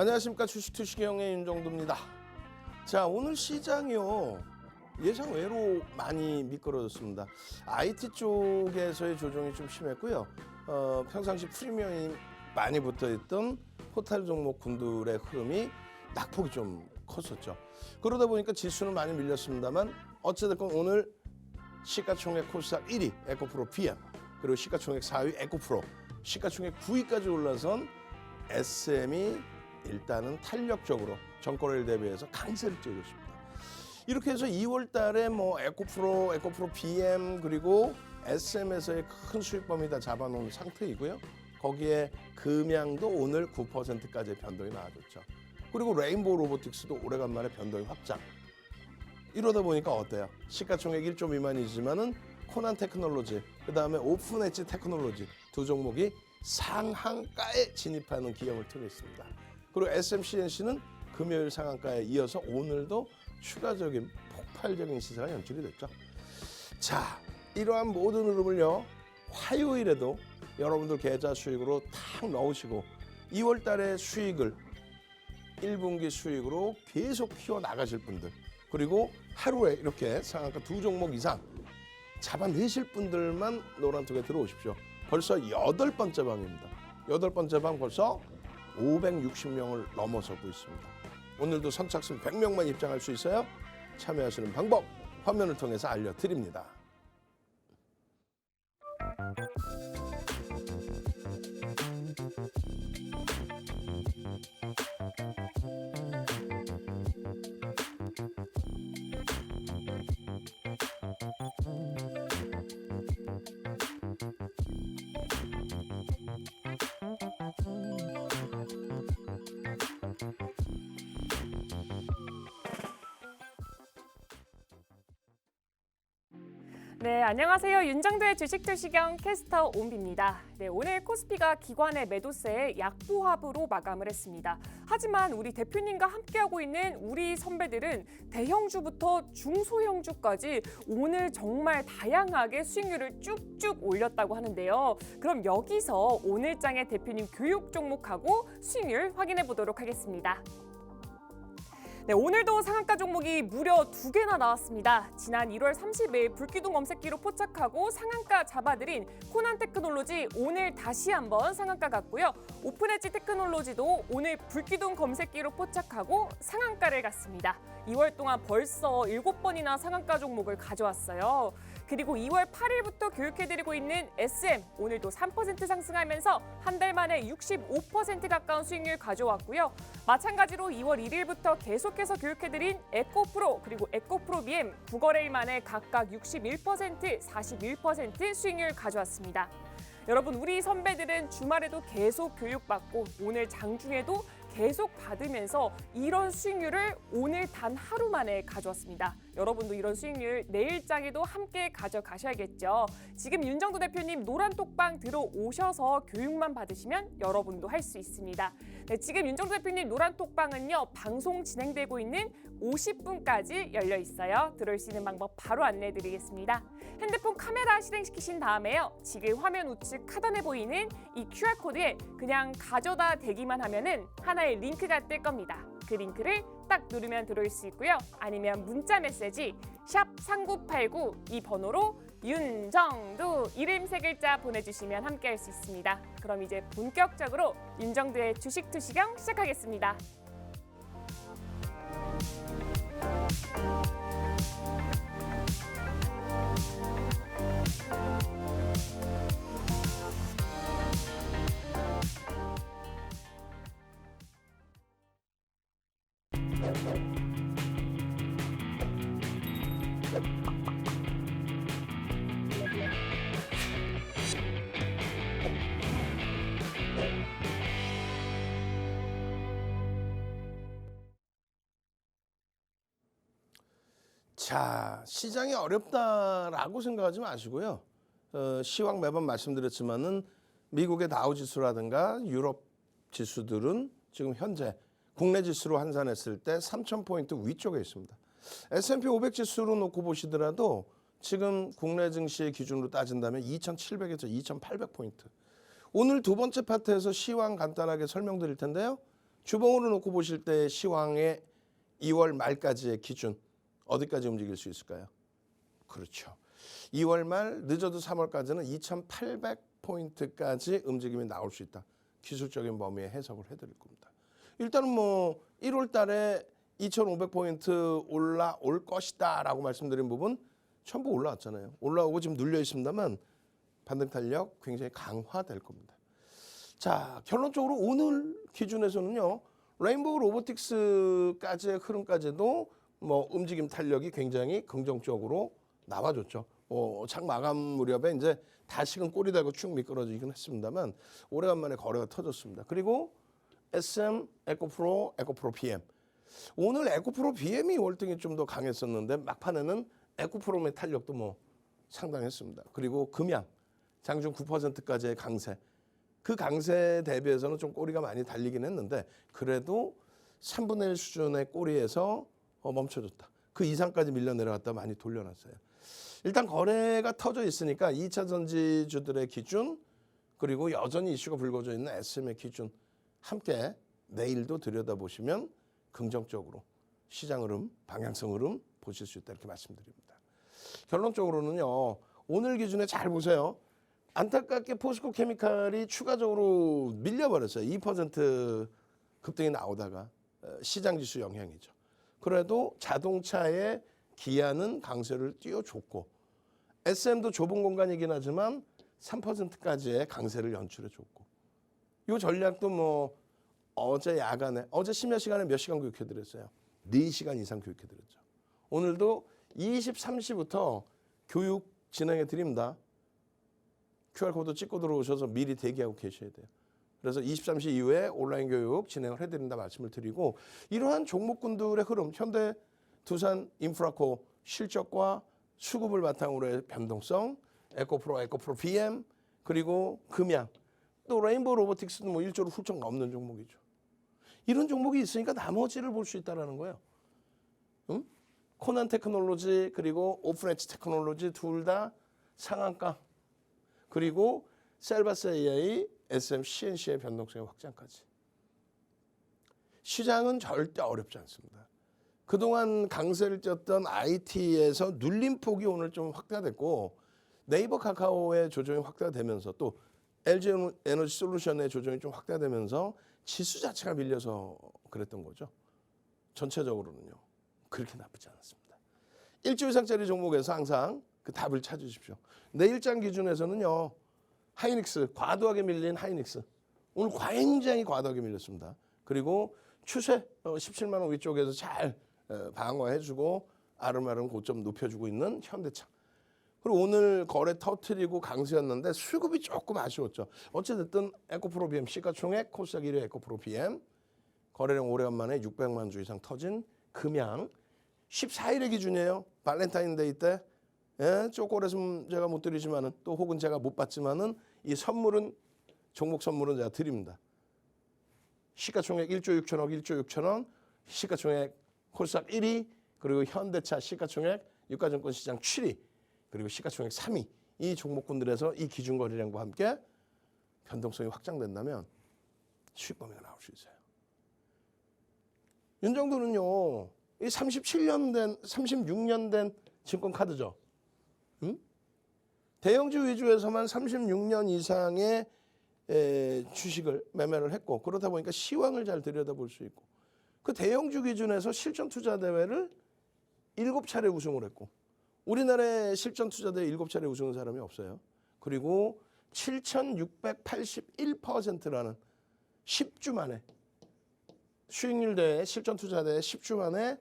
안녕하십니까. 주식투시경의 윤정도입니다. 자, 오늘 시장이요. 예상 외로 많이 미끄러졌습니다. IT 쪽에서의 조정이 좀 심했고요. 평상시 프리미엄이 많이 붙어있던 포탈 종목군들의 흐름이 낙폭이 좀 컸었죠. 그러다 보니까 지수는 많이 밀렸습니다만 어찌됐건 오늘 시가총액 코스닥 1위 에코프로 PM, 그리고 시가총액 4위 에코프로, 시가총액 9위까지 올라선 SM이 일단은 탄력적으로 전거래일 대비해서 강세를 띄고 있습니다. 이렇게 해서 2월 달에 에코프로 BM 그리고 SM에서의 큰 수익 범위 다 잡아놓은 상태이고요. 거기에 금양도 오늘 9%까지의 변동이 나와줬죠. 그리고 레인보우 로보틱스도 오래간만에 변동이 확장. 이러다 보니까 어때요? 시가총액 1조 미만이지만은 코난 테크놀로지, 그 다음에 오픈 엣지 테크놀로지 두 종목이 상한가에 진입하는 기염을 트고 있습니다. 그리고 SMCNC는 금요일 상한가에 이어서 오늘도 추가적인 폭발적인 시세가 연출이 됐죠. 자, 이러한 모든 흐름을요, 화요일에도 여러분들 계좌 수익으로 탁 넣으시고 2월 달의 수익을 1분기 수익으로 계속 키워 나가실 분들, 그리고 하루에 이렇게 상한가 두 종목 이상 잡아내실 분들만 노란톡에 들어오십시오. 벌써 8번째 방입니다. 8번째 방 벌써 560명을 넘어서고 있습니다. 오늘도 선착순 100명만 입장할 수 있어요. 참여하시는 방법 화면을 통해서 알려드립니다. 네, 안녕하세요. 윤정도의 주식투시경 캐스터 옴비입니다. 네, 오늘 코스피가 기관의 매도세에 약보합으로 마감을 했습니다. 하지만 우리 대표님과 함께하고 있는 우리 선배들은 대형주부터 중소형주까지 오늘 정말 다양하게 수익률을 쭉쭉 올렸다고 하는데요. 그럼 여기서 오늘 장의 대표님 교육 종목하고 수익률 확인해 보도록 하겠습니다. 네, 오늘도 상한가 종목이 무려 2개나 나왔습니다. 지난 1월 30일 불기둥 검색기로 포착하고 상한가 잡아들인 코난 테크놀로지 오늘 다시 한번 상한가 갔고요. 오픈 엣지 테크놀로지도 오늘 불기둥 검색기로 포착하고 상한가를 갔습니다. 2월 동안 벌써 7번이나 상한가 종목을 가져왔어요. 그리고 2월 8일부터 교육해드리고 있는 SM 오늘도 3% 상승하면서 한 달 만에 65% 가까운 수익률 가져왔고요. 마찬가지로 2월 1일부터 계속해서 교육해드린 에코프로 그리고 에코프로 BM 9거래일 만에 각각 61%, 41% 수익률 가져왔습니다. 여러분, 우리 선배들은 주말에도 계속 교육받고 오늘 장중에도 계속 받으면서 이런 수익률을 오늘 단 하루 만에 가져왔습니다. 여러분도 이런 수익률 내일장에도 함께 가져가셔야겠죠. 지금 윤정도 대표님 노란톡방 들어오셔서 교육만 받으시면 여러분도 할 수 있습니다. 네, 지금 윤정도 대표님 노란톡방은요, 방송 진행되고 있는 50분까지 열려 있어요. 들어올 수 있는 방법 바로 안내해드리겠습니다. 핸드폰 카메라 실행시키신 다음에요, 지금 화면 우측 하단에 보이는 이 QR코드에 그냥 가져다 대기만 하면은 하나의 링크가 뜰 겁니다. 그 링크를 딱 누르면 들어올 수 있고요. 아니면 문자 메시지 샵 3989 이 번호로 윤정도 이름 3글자 보내주시면 함께할 수 있습니다. 그럼 이제 본격적으로 윤정도의 주식투시경 시작하겠습니다. 자, 시장이 어렵다라고 생각하지 마시고요. 시황 매번 말씀드렸지만은 미국의 다우 지수라든가 유럽 지수들은 지금 현재 국내 지수로 환산했을 때 3,000포인트 위쪽에 있습니다. S&P 500 지수로 놓고 보시더라도 지금 국내 증시의 기준으로 따진다면 2,700에서 2,800포인트. 오늘 두 번째 파트에서 시황 간단하게 설명드릴 텐데요. 주봉으로 놓고 보실 때 시황의 2월 말까지의 기준 어디까지 움직일 수 있을까요? 그렇죠. 2월 말 늦어도 3월까지는 2,800포인트까지 움직임이 나올 수 있다. 기술적인 범위의 해석을 해드릴 겁니다. 일단은 뭐 1월 달에 2,500포인트 올라올 것이다 라고 말씀드린 부분 전부 올라왔잖아요. 올라오고 지금 눌려 있습니다만 반등 탄력 굉장히 강화될 겁니다. 자, 결론적으로 오늘 기준에서는요. 레인보우 로보틱스까지의 흐름까지도 뭐 움직임 탄력이 굉장히 긍정적으로 나와줬죠. 장 마감 무렵에 이제 다시금 꼬리 달고 쭉 미끄러지긴 했습니다만 오래간만에 거래가 터졌습니다. 그리고 SM, 에코프로, 에코프로 BM. 오늘 에코프로 BM이 월등히 좀 더 강했었는데 막판에는 에코프로의 탄력도 뭐 상당했습니다. 그리고 금양, 장중 9%까지의 강세. 그 강세 대비해서는 좀 꼬리가 많이 달리긴 했는데 그래도 3분의 1 수준의 꼬리에서 멈춰줬다. 그 이상까지 밀려 내려갔다 많이 돌려놨어요. 일단 거래가 터져 있으니까 2차 전지주들의 기준 그리고 여전히 이슈가 불거져 있는 SM의 기준 함께 내일도 들여다보시면 긍정적으로 시장 흐름, 방향성 흐름 보실 수 있다 이렇게 말씀드립니다. 결론적으로는요. 오늘 기준에 잘 보세요. 안타깝게 포스코 케미칼이 추가적으로 밀려버렸어요. 2% 급등이 나오다가 시장 지수 영향이죠. 그래도 자동차의 기아는 강세를 띄워줬고 SM도 좁은 공간이긴 하지만 3%까지의 강세를 연출해줬고 이 전략도 뭐 어제 야간에 어제 심야 시간에 몇 시간 교육해드렸어요. 4시간 이상 교육해드렸죠. 오늘도 23시부터 교육 진행해드립니다. QR코드 찍고 들어오셔서 미리 대기하고 계셔야 돼요. 그래서 23시 이후에 온라인 교육 진행을 해드린다 말씀을 드리고 이러한 종목군들의 흐름, 현대, 두산, 인프라코 실적과 수급을 바탕으로 의 변동성, 에코프로 BM, 그리고 금양, 또 레인보우 로보틱스도 뭐 1조를 훌쩍 넘는 종목이죠. 이런 종목이 있으니까 나머지를 볼 수 있다는 거예요. 응? 코난 테크놀로지 그리고 오픈엣지 테크놀로지 둘 다 상한가. 그리고 셀바스 AI, SM, CNC의 변동성의 확장까지. 시장은 절대 어렵지 않습니다. 그동안 강세를 띄었던 IT에서 눌림폭이 오늘 좀 확대됐고 네이버 카카오의 조정이 확대되면서 또 LG 에너지 솔루션의 조정이 좀 확대되면서 지수 자체가 밀려서 그랬던 거죠. 전체적으로는요. 그렇게 나쁘지 않았습니다. 일주 이상짜리 종목에서 항상 그 답을 찾으십시오. 내일장 기준에서는요. 하이닉스, 과도하게 밀린 하이닉스. 오늘 굉장히 과도하게 밀렸습니다. 그리고 추세 17만 원 위쪽에서 잘 방어해주고 아름아름 고점 높여주고 있는 현대차. 그리고 오늘 거래 터트리고 강세였는데 수급이 조금 아쉬웠죠. 어찌됐든 에코프로 BM 시가총액 코스닥 1위 에코프로 BM 거래량 오래간만에 600만 주 이상 터진 금양 14일의 기준이에요. 발렌타인데이 때 초콜릿은 제가 못 드리지만은 또 혹은 제가 못 받지만은 이 선물은 종목 선물은 제가 드립니다. 시가총액 1조 6천억 1조 6천원 시가총액 코스닥 1위 그리고 현대차 시가총액 유가증권 시장 7위 그리고 시가총액 3위 이 종목군들에서 이 기준 거래량과 함께 변동성이 확장된다면 수익 범위가 나올 수 있어요. 윤 정도는요. 이 36년 된 증권 카드죠. 응? 대형주 위주에서만 36년 이상의 주식을 매매를 했고 그러다 보니까 시황을 잘 들여다볼 수 있고 그 대형주 기준에서 실전투자대회를 7차례 우승을 했고 우리나라의 실전투자대회 7차례 우승한 사람이 없어요. 그리고 7,681%라는 10주 만에 수익률 대회 실전투자대회 10주 만에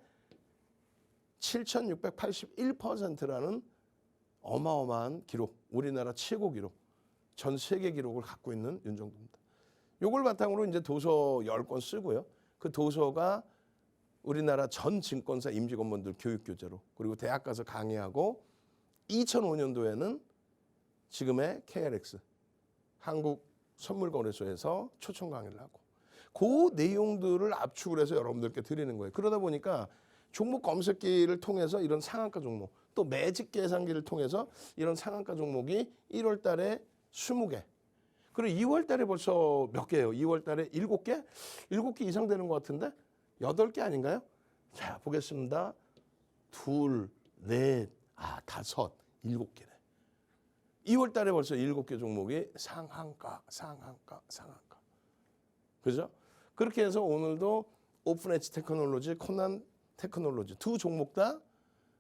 7,681%라는 어마어마한 기록, 우리나라 최고 기록, 전 세계 기록을 갖고 있는 윤정도입니다. 요걸 바탕으로 이제 도서 10권 쓰고요. 그 도서가 우리나라 전 증권사 임직원분들 교육 교재로 그리고 대학 가서 강의하고 2005년도에는 지금의 KLX 한국선물거래소에서 초청 강의를 하고 그 내용들을 압축을 해서 여러분들께 드리는 거예요. 그러다 보니까 종목 검색기를 통해서 이런 상한가 종목 또 매직 계산기를 통해서 이런 상한가 종목이 1월 달에 20개 그리고 2월 달에 벌써 몇 개예요? 2월 달에 7개? 7개 이상 되는 것 같은데? 8개 아닌가요? 자, 보겠습니다. 둘, 넷, 다섯, 7개네. 2월 달에 벌써 7개 종목이 상한가. 그죠? 그렇게 해서 오늘도 오픈 엣지 테크놀로지, 코난 테크놀로지 두 종목 다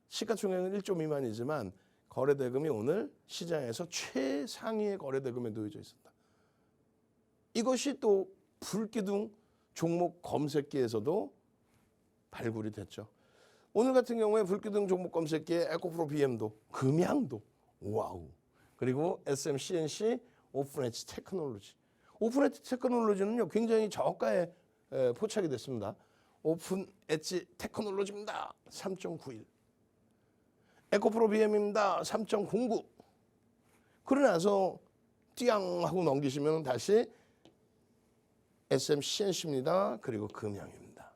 시가총액은 1조 미만이지만 거래대금이 오늘 시장에서 최상위의 거래대금에 놓여져 있었다. 이것이 또 불기둥 종목 검색기에서도 발굴이 됐죠. 오늘 같은 경우에 불기둥 종목 검색기에 에코프로 BM도, 금양도, 와우. 그리고 SMCNC 오픈 엣지 테크놀로지. 오픈 엣지 테크놀로지는요, 굉장히 저가에 포착이 됐습니다. 오픈 엣지 테크놀로지입니다. 3.91. 에코프로 BM입니다. 3.09. 그러고 나서 띠양 하고 넘기시면 다시 SMCNC입니다. 그리고 금양입니다.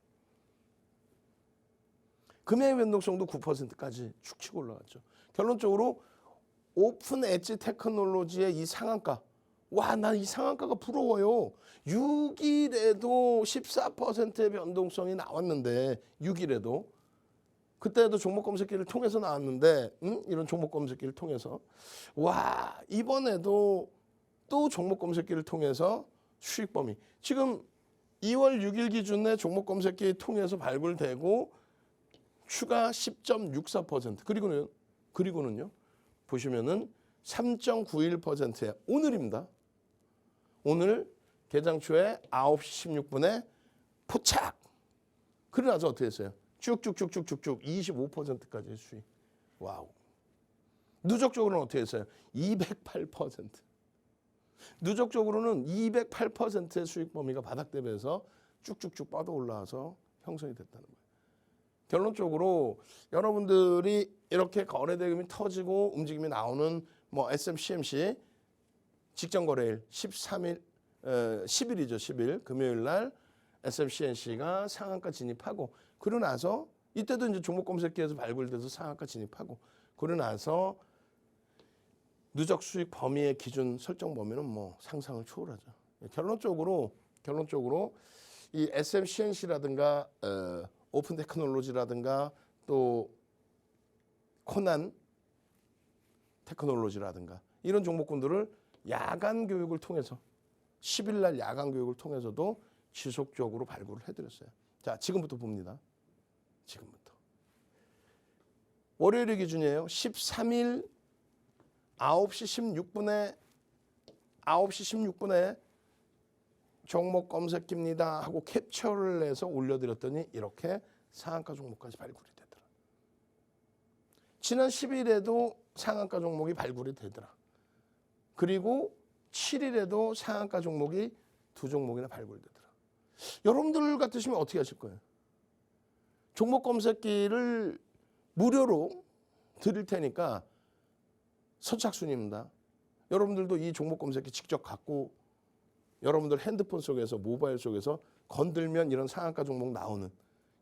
금양의 변동성도 9%까지 축 치고 올라갔죠. 결론적으로 오픈 엣지 테크놀로지의 이 상한가. 와, 난 이 상한가가 부러워요. 6일에도 14%의 변동성이 나왔는데 6일에도 그때도 종목 검색기를 통해서 나왔는데 이런 종목 검색기를 통해서 와, 이번에도 또 종목 검색기를 통해서 수익 범위. 지금 2월 6일 기준에 종목 검색기 통해서 발굴되고 추가 10.64%. 그리고는요. 보시면은 3.91%의 오늘입니다. 오늘 개장 초에 9시 16분에 포착. 그러고 나서 어떻게 했어요? 쭉쭉쭉쭉쭉쭉 25%까지 수익. 와우. 누적적으로는 어떻게 했어요? 208%. 누적적으로는 208%의 수익 범위가 바닥 대비해서 쭉쭉쭉 뻗어 올라와서 형성이 됐다는 거예요. 결론적으로 여러분들이 이렇게 거래대금이 터지고 움직임이 나오는 뭐 SMCMC 직전 거래일 10일이죠. 10일 금요일 날 SMCNC가 상한가 진입하고 그러고 나서 이때도 이제 종목 검색기에서 발굴돼서 상한가 진입하고 그러고 나서 누적 수익 범위의 기준 설정 범위는 뭐 상상을 초월하죠. 결론적으로 이 SMCNC라든가 오픈 테크놀로지라든가 또 코난 테크놀로지라든가 이런 종목군들을 야간 교육을 통해서 10일 날 야간 교육을 통해서도 지속적으로 발굴을 해드렸어요. 자, 지금부터 봅니다. 지금부터. 월요일 기준이에요. 13일 9시 16분에 종목 검색기입니다 하고 캡처를 해서 올려드렸더니 이렇게 상한가 종목까지 발굴이 되더라. 지난 10일에도 상한가 종목이 발굴이 되더라. 그리고 7일에도 상한가 종목이 두 종목이나 발굴되더라. 여러분들 같으시면 어떻게 하실 거예요? 종목 검색기를 무료로 드릴 테니까 선착순입니다. 여러분들도 이 종목 검색기 직접 갖고 여러분들 핸드폰 속에서 모바일 속에서 건들면 이런 상한가 종목 나오는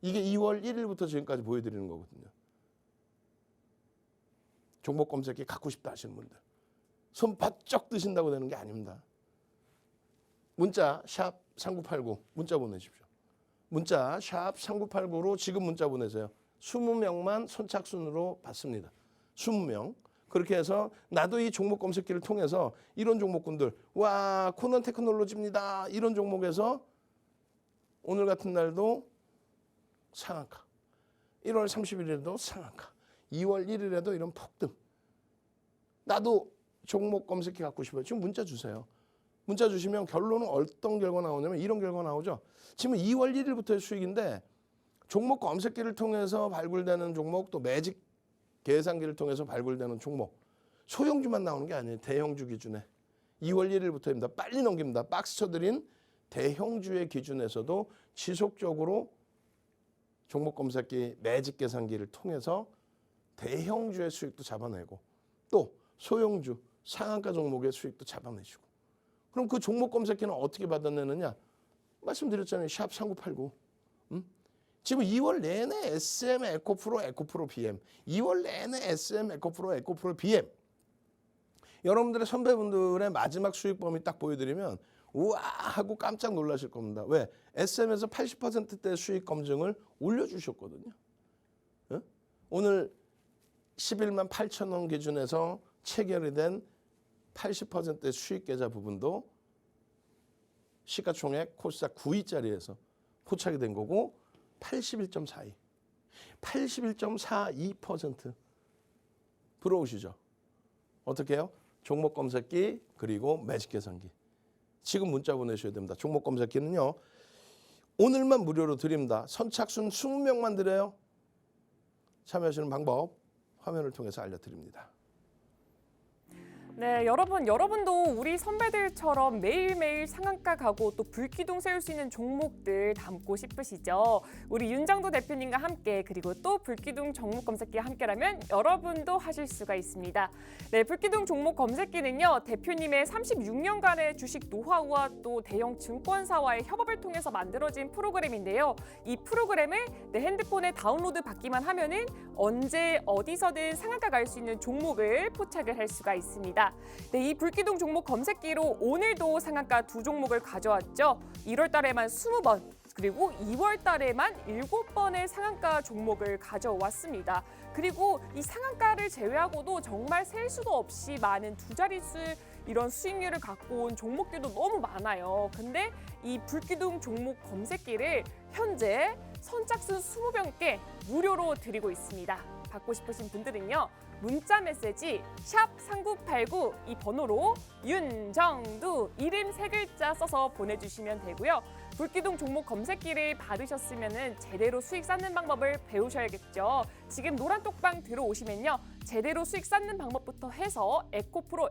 이게 2월 1일부터 지금까지 보여드리는 거거든요. 종목 검색기 갖고 싶다 하시는 분들 손 바쩍 뜨신다고 되는 게 아닙니다. 문자 샵 3989 문자 보내십시오. 문자 샵 3989로 지금 문자 보내세요. 20명만 선착순으로 받습니다. 20명. 그렇게 해서 나도 이 종목 검색기를 통해서 이런 종목군들 와 코난 테크놀로지입니다. 이런 종목에서 오늘 같은 날도 상한가 1월 30일에도 상한가 2월 1일에도 이런 폭등 나도 종목 검색기 갖고 싶어요. 지금 문자 주세요. 문자 주시면 결론은 어떤 결과 나오냐면 이런 결과 나오죠. 지금 2월 1일부터의 수익인데 종목 검색기를 통해서 발굴되는 종목 또 매직 계산기를 통해서 발굴되는 종목 소형주만 나오는 게 아니에요. 대형주 기준에 2월 1일부터입니다. 빨리 넘깁니다. 박스 쳐드린 대형주의 기준에서도 지속적으로 종목 검색기 매직 계산기를 통해서 대형주의 수익도 잡아내고 또 소형주 상한가 종목의 수익도 잡아내시고 그럼 그 종목 검색기는 어떻게 받아내느냐 말씀드렸잖아요. 샵 3989 지금 2월 내내 SM, 에코프로, BM 2월 내내 SM, 에코프로, BM 여러분들의 선배분들의 마지막 수익범위 딱 보여드리면 우와 하고 깜짝 놀라실 겁니다. 왜? SM에서 80%대 수익 검증을 올려주셨거든요. 어? 오늘 11만 8천 원 기준에서 체결이 된 80%의 수익 계좌 부분도 시가총액 코스닥 9위짜리에서 포착이 된 거고 81.42, 81.42% 들어오시죠. 어떻게 해요? 종목 검색기 그리고 매직 계산기. 지금 문자 보내셔야 됩니다. 종목 검색기는요. 오늘만 무료로 드립니다. 선착순 20명만 드려요. 참여하시는 방법 화면을 통해서 알려드립니다. 네, 여러분도 우리 선배들처럼 매일매일 상한가 가고 또 불기둥 세울 수 있는 종목들 담고 싶으시죠? 우리 윤정도 대표님과 함께 그리고 또 불기둥 종목 검색기와 함께라면 여러분도 하실 수가 있습니다. 네, 불기둥 종목 검색기는요. 대표님의 36년간의 주식 노하우와 또 대형 증권사와의 협업을 통해서 만들어진 프로그램인데요. 이 프로그램을 내 핸드폰에 다운로드 받기만 하면은 언제 어디서든 상한가 갈 수 있는 종목을 포착을 할 수가 있습니다. 네, 이 불기둥 종목 검색기로 오늘도 상한가 2종목을 가져왔죠. 1월 달에만 20번, 그리고 2월 달에만 7번의 상한가 종목을 가져왔습니다. 그리고 이 상한가를 제외하고도 정말 셀 수도 없이 많은 두 자릿수 이런 수익률을 갖고 온 종목들도 너무 많아요. 근데 이 불기둥 종목 검색기를 현재 선착순 20명께 무료로 드리고 있습니다. 받고 싶으신 분들은요. 문자 메시지 샵3989 이 번호로 윤정두 이름 3글자 써서 보내주시면 되고요. 불기둥 종목 검색기를 받으셨으면 제대로 수익 쌓는 방법을 배우셔야겠죠. 지금 노란톡방 들어오시면요. 제대로 수익 쌓는 방법부터 해서 에코프로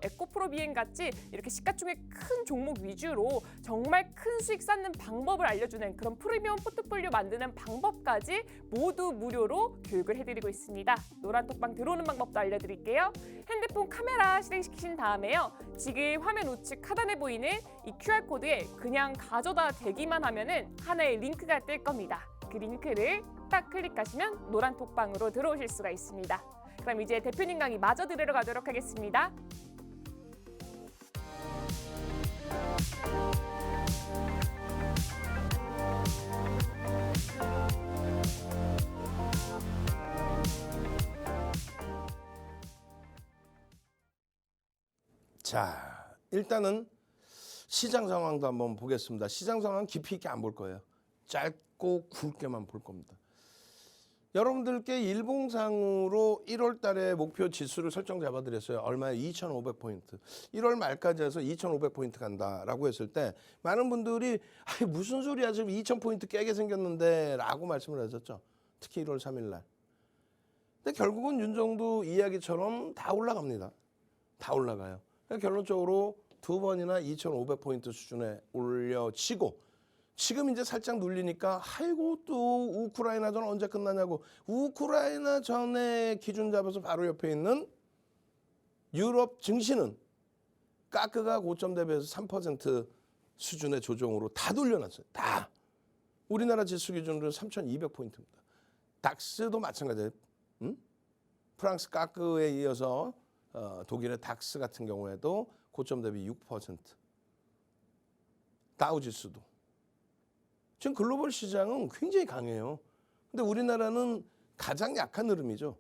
비행같이 이렇게 시가총액 큰 종목 위주로 정말 큰 수익 쌓는 방법을 알려주는 그런 프리미엄 포트폴리오 만드는 방법까지 모두 무료로 교육을 해드리고 있습니다. 노란톡방 들어오는 방법도 알려드릴게요. 핸드폰 카메라 실행시키신 다음에요. 지금 화면 우측 하단에 보이는 이 QR코드에 그냥 가져다 대기만 하면은 하나의 링크가 뜰 겁니다. 그 링크를 딱 클릭하시면 노란톡방으로 들어오실 수가 있습니다. 그럼 이제 대표님 강의 마저 들으러 가도록 하겠습니다. 자, 일단은 시장 상황도 한번 보겠습니다. 시장 상황 깊이 있게 안 볼 거예요. 짧고 굵게만 볼 겁니다. 여러분들께 일봉상으로 1월 달에 목표 지수를 설정 잡아드렸어요. 얼마에 2,500포인트. 1월 말까지 해서 2,500포인트 간다라고 했을 때 많은 분들이 아니 무슨 소리야 지금 2,000포인트 깨게 생겼는데 라고 말씀을 하셨죠. 특히 1월 3일 날. 근데 결국은 윤정도 이야기처럼 다 올라갑니다. 다 올라가요. 그러니까 결론적으로 2번이나 2,500포인트 수준에 올려치고 지금 이제 살짝 눌리니까 아이고 또 우크라이나전 언제 끝나냐고 우크라이나 전에 기준 잡아서 바로 옆에 있는 유럽 증시는 까크가 고점 대비해서 3% 수준의 조정으로 다 돌려놨어요. 다. 우리나라 지수 기준으로 3,200포인트입니다. 닥스도 마찬가지예요. 프랑스 까크에 이어서 독일의 닥스 같은 경우에도 고점 대비 6%. 다우 지수도. 지금 글로벌 시장은 굉장히 강해요. 근데 우리나라는 가장 약한 흐름이죠.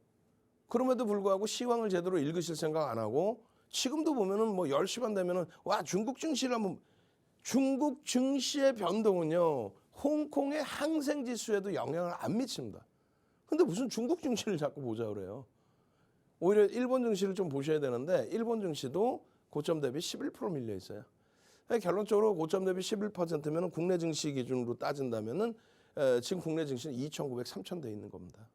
그럼에도 불구하고 시황을 제대로 읽으실 생각 안 하고 지금도 보면은 뭐 10시 반 되면은 와 중국 증시를 한번 중국 증시의 변동은요. 홍콩의 항생 지수에도 영향을 안 미칩니다. 근데 무슨 중국 증시를 자꾸 보자 그래요. 오히려 일본 증시를 좀 보셔야 되는데 일본 증시도 고점 대비 11% 밀려 있어요. 결론적으로 고점 대비 11%면 국내 증시 기준으로 따진다면은 지금 국내 증시는 2,900, 3,000대 있는 겁니다.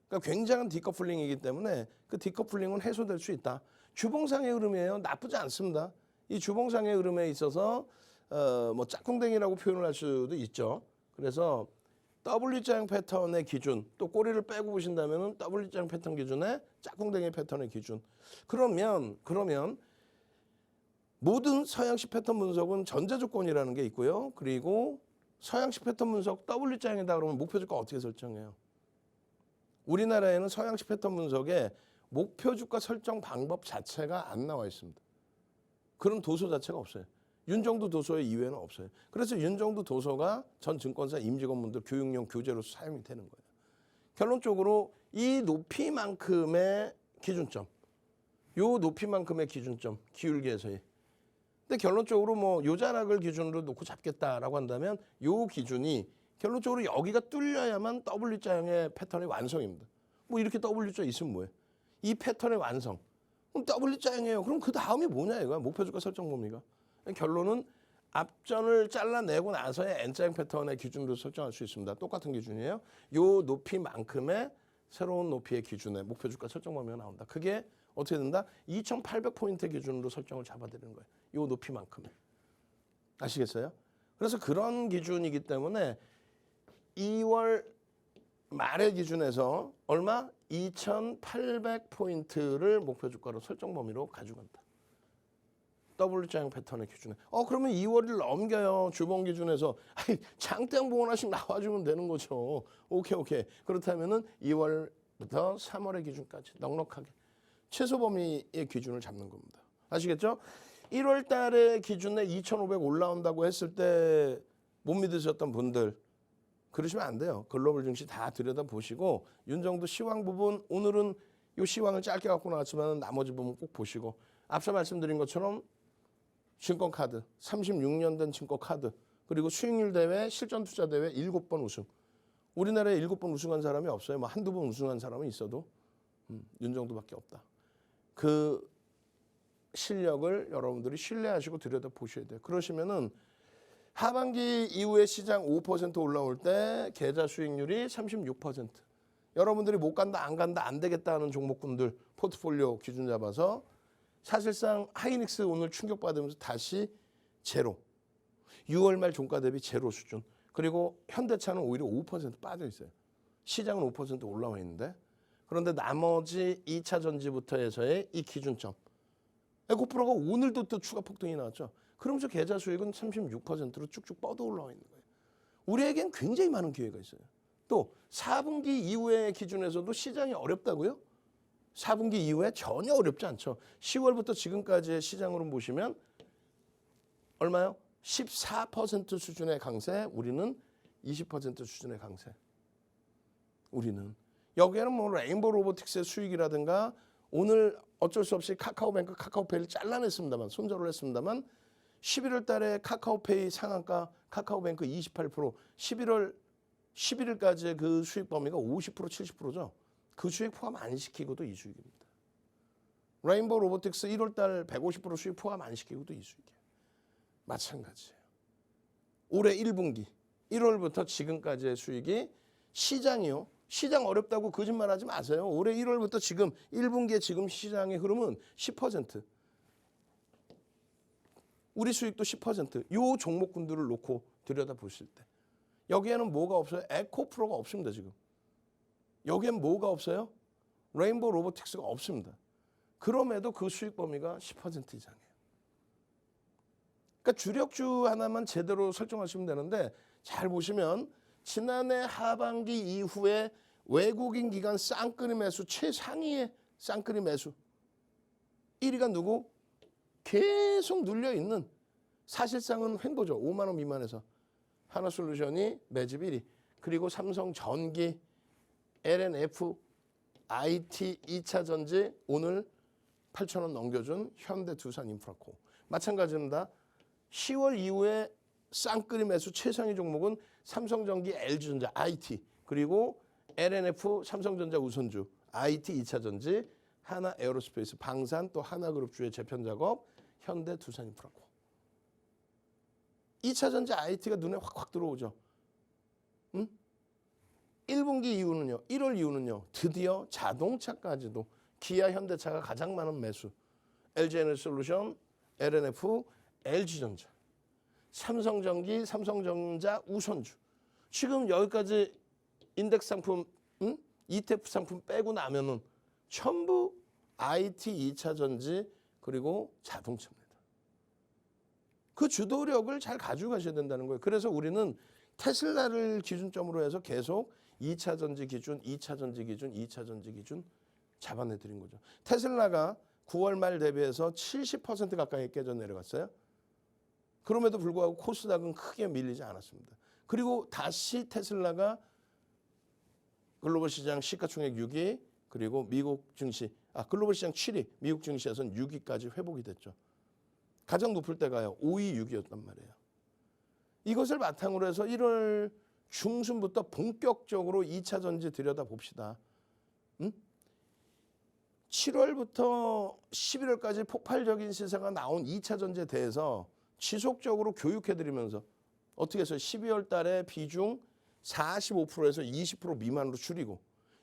그러니까 굉장한 디커플링이기 때문에 그 디커플링은 해소될 수 있다. 주봉상의 흐름이에요. 나쁘지 않습니다. 이 주봉상의 흐름에 있어서 뭐 짝꿍댕이라고 표현을 할 수도 있죠. 그래서 W자형 패턴의 기준, 또 꼬리를 빼고 보신다면은 W자형 패턴 기준에 짝꿍댕이 패턴의 기준. 그러면 모든 서양식 패턴 분석은 전제 조건이라는 게 있고요. 그리고 서양식 패턴 분석 W자형이다 그러면 목표 주가 어떻게 설정해요? 우리나라에는 서양식 패턴 분석에 목표 주가 설정 방법 자체가 안 나와 있습니다. 그런 도서 자체가 없어요. 윤정도 도서 이외에는 없어요. 그래서 윤정도 도서가 전 증권사 임직원분들 교육용 교재로서 사용이 되는 거예요. 결론적으로 이 높이만큼의 기준점, 요 높이만큼의 기준점, 기울기에서의. 근데 결론적으로 뭐 요 자락을 기준으로 놓고 잡겠다라고 한다면 요 기준이 결론적으로 여기가 뚫려야만 W자형의 패턴의 완성입니다. 뭐 이렇게 W자 있으면 뭐예요? 이 패턴의 완성. 그럼 W자형이에요. 그럼 그 다음이 뭐냐 이거야. 목표주가 설정 범위가. 결론은 앞전을 잘라내고 나서의 N자형 패턴의 기준으로 설정할 수 있습니다. 똑같은 기준이에요. 요 높이만큼의 새로운 높이의 기준에 목표주가 설정 범위가 나온다. 그게 어떻게 된다? 2,800포인트 기준으로 설정을 잡아드리는 거예요. 요 높이만큼에. 아시겠어요? 그래서 그런 기준이기 때문에 2월 말의 기준에서 얼마? 2,800포인트를 목표 주가로 설정 범위로 가져간다. W자형 패턴의 기준에. 그러면 2월을 넘겨요. 주봉 기준에서. 장대양 봉 하나씩 나와주면 되는 거죠. 오케이. 그렇다면은 2월부터 3월의 기준까지 넉넉하게 최소 범위의 기준을 잡는 겁니다. 아시겠죠? 1월 달에 기준에 2,500 올라온다고 했을 때 못 믿으셨던 분들 그러시면 안 돼요. 글로벌 증시 다 들여다보시고 윤정도 시황 부분 오늘은 이 시황을 짧게 갖고 나왔지만 나머지 부분 꼭 보시고 앞서 말씀드린 것처럼 증권카드 36년 된 증권카드 그리고 수익률 대회 실전투자 대회 7번 우승. 우리나라에 7번 우승한 사람이 없어요. 뭐 한두 번 우승한 사람은 있어도 윤정도밖에 없다. 그 실력을 여러분들이 신뢰하시고 들여다보셔야 돼요. 그러시면은 하반기 이후에 시장 5% 올라올 때 계좌 수익률이 36%. 여러분들이 못 간다, 안 되겠다 하는 종목군들 포트폴리오 기준 잡아서 사실상 하이닉스 오늘 충격받으면서 다시 제로. 6월 말 종가 대비 제로 수준. 그리고 현대차는 오히려 5% 빠져 있어요. 시장은 5% 올라와 있는데. 그런데 나머지 2차 전지부터 해서의 이 기준점. 에코프로가 오늘도 또 추가 폭등이 나왔죠. 그러면서 계좌 수익은 36%로 쭉쭉 뻗어 올라와 있는 거예요. 우리에겐 굉장히 많은 기회가 있어요. 또 4분기 이후의 기준에서도 시장이 어렵다고요? 4분기 이후에 전혀 어렵지 않죠. 10월부터 지금까지의 시장으로 보시면 얼마요? 14% 수준의 강세, 우리는 20% 수준의 강세. 우리는. 여기에는 뭐 레인보우 로보틱스의 수익이라든가 오늘 어쩔 수 없이 카카오뱅크 카카오페이를 잘라냈습니다만 손절을 했습니다만 11월 달에 카카오페이 상한가 카카오뱅크 28% 11일까지의 그 수익 범위가 50% 70%죠. 그 수익 포함 안 시키고도 이 수익입니다. 레인보우 로보틱스 1월 달 150% 수익 포함 안 시키고도 이 수익이에요. 마찬가지예요. 올해 1분기 1월부터 지금까지의 수익이 시장이요. 시장 어렵다고 거짓말하지 마세요. 올해 1월부터 지금 1분기에 지금 시장의 흐름은 10%. 우리 수익도 10%. 요 종목군들을 놓고 들여다보실 때 여기에는 뭐가 없어요? 에코프로가 없습니다. 지금. 여기엔 뭐가 없어요? 레인보우 로보틱스가 없습니다. 그럼에도 그 수익 범위가 10% 이상이에요. 그러니까 주력주 하나만 제대로 설정하시면 되는데 잘 보시면 지난해 하반기 이후에 외국인 기관 쌍끌이 매수 최상위의 쌍끌이 매수 1위가 누구? 계속 눌려있는 사실상은 횡보죠. 5만 원 미만에서 하나솔루션이 매집 1위 그리고 삼성전기, LNF, IT, 2차 전지 오늘 8,000원 넘겨준 현대두산인프라코 마찬가지입니다. 10월 이후에 쌍끌이 매수 최상위 종목은 삼성전기, LG전자, IT 그리고 LNF, 삼성전자 우선주, IT 2차 전지, 하나 에어로스페이스, 방산 또 하나그룹주의 재편 작업, 현대두산인프라코. 2차 전지 IT가 눈에 확확 들어오죠. 1분기 이후는요. 1월 이후는요. 드디어 자동차까지도 기아, 현대차가 가장 많은 매수. LG에너지솔루션, LNF, LG전자. 삼성전기, 삼성전자 우선주. 지금 여기까지 인덱스 상품, ETF 상품 빼고 나면은 전부 IT 2차 전지 그리고 자동차입니다. 그 주도력을 잘 가지고 가셔야 된다는 거예요. 그래서 우리는 테슬라를 기준점으로 해서 계속 2차 전지 기준, 2차 전지 기준, 2차 전지 기준 잡아내드린 거죠. 테슬라가 9월 말 대비해서 70% 가까이 깨져 내려갔어요. 그럼에도 불구하고 코스닥은 크게 밀리지 않았습니다. 그리고 다시 테슬라가 글로벌 시장 시가총액 6위, 그리고 미국 증시, 글로벌 시장 7위, 미국 증시에서는 6위까지 회복이 됐죠. 가장 높을 때가요, 5위, 6위였단 말이에요. 이것을 바탕으로 해서 1월 중순부터 본격적으로 2차 전지 들여다봅시다. 7월부터 11월까지 폭발적인 시세가 나온 2차 전지에 대해서 지속적으로 교육해드리면서 어떻게 해서 12월 달에 비중 45%에서 20% 미만으로 줄이고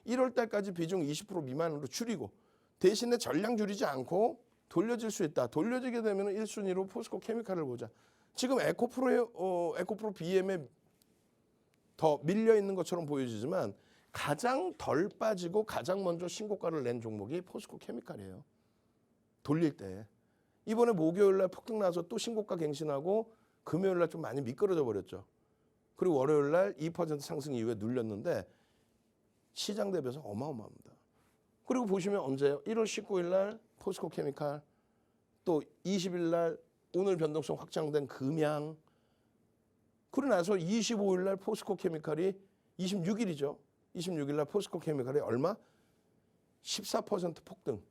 1월 달까지 비중 20% 미만으로 줄이고 대신에 전량 줄이지 않고 돌려질 수 있다. 돌려지게 되면 1순위로 포스코 케미칼을 보자. 지금 에코프로 BM에 더 밀려 있는 것처럼 보여지지만 가장 덜 빠지고 가장 먼저 신고가를 낸 종목이 포스코 케미칼이에요. 돌릴 때. 이번에 목요일 날 폭등 나서 또 신고가 갱신하고 금요일 날 좀 많이 미끄러져 버렸죠. 그리고 월요일 날 2% 상승 이후에 눌렸는데 시장 대비해서 어마어마합니다. 그리고 보시면 언제요? 1월 19일 날 포스코 케미칼, 또 20일 날 오늘 변동성 확장된 금양, 그러고 나서 25일 날 포스코 케미칼이 26일이죠. 26일 날 포스코 케미칼이 얼마? 14% 폭등.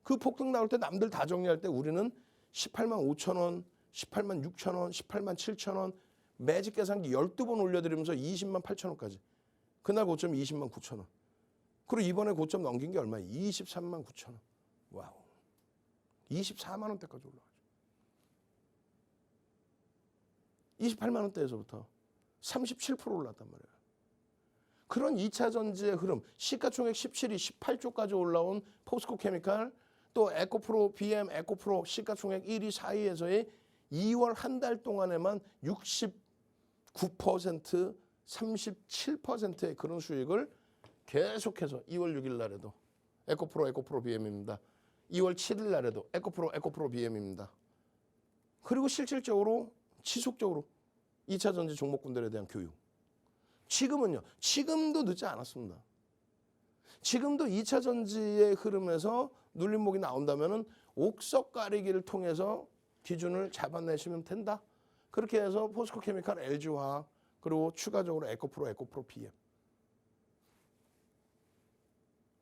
그 폭등 나올 때 남들 다 정리할 때 우리는 18만 5천 원, 18만 6천 원, 18만 7천 원 매직 계산기 12번 올려드리면서 20만 8천 원까지. 그날 고점이 20만 9천 원. 그리고 이번에 고점 넘긴 게 얼마예요? 23만 9천 원. 와우. 24만 원대까지 올라가죠. 28만 원대에서부터 37% 올랐단 말이에요. 그런 2차 전지의 흐름, 시가총액 17위, 18조까지 올라온 포스코 케미칼, 또 에코프로, BM 에코프로 시가총액 1위, 4위에서의 2월 한 달 동안에만 69%, 37%의 그런 수익을 계속해서 2월 6일 날에도 에코프로 BM입니다. 2월 7일 날에도 에코프로 BM입니다. 그리고 실질적으로 지속적으로 2차 전지 종목군들에 대한 교육. 지금은요. 지금도 늦지 않았습니다. 지금도 2차 전지의 흐름에서 눌림목이 나온다면은 옥석 가리기를 통해서 기준을 잡아내시면 된다. 그렇게 해서 포스코 케미칼, LG화학, 그리고 추가적으로 에코프로 BM.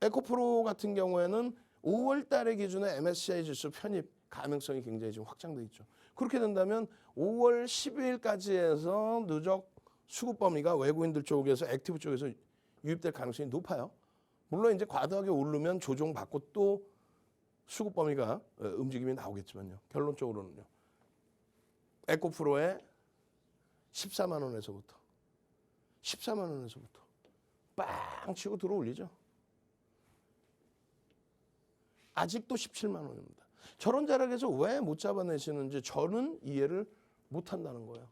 에코프로 같은 경우에는 5월 달의 기준에 MSCI 지수 편입 가능성이 굉장히 지금 확장돼 있죠. 그렇게 된다면 5월 12일까지 해서 누적 수급 범위가 외국인들 쪽에서 액티브 쪽에서 유입될 가능성이 높아요. 물론 이제 과도하게 오르면 조정받고 또 수급 범위가 움직임이 나오겠지만요. 결론적으로는요. 에코프로에 14만 원에서부터 빵 치고 들어올리죠. 아직도 17만 원입니다. 저런 자락에서 왜 못 잡아내시는지 저는 이해를 못한다는 거예요.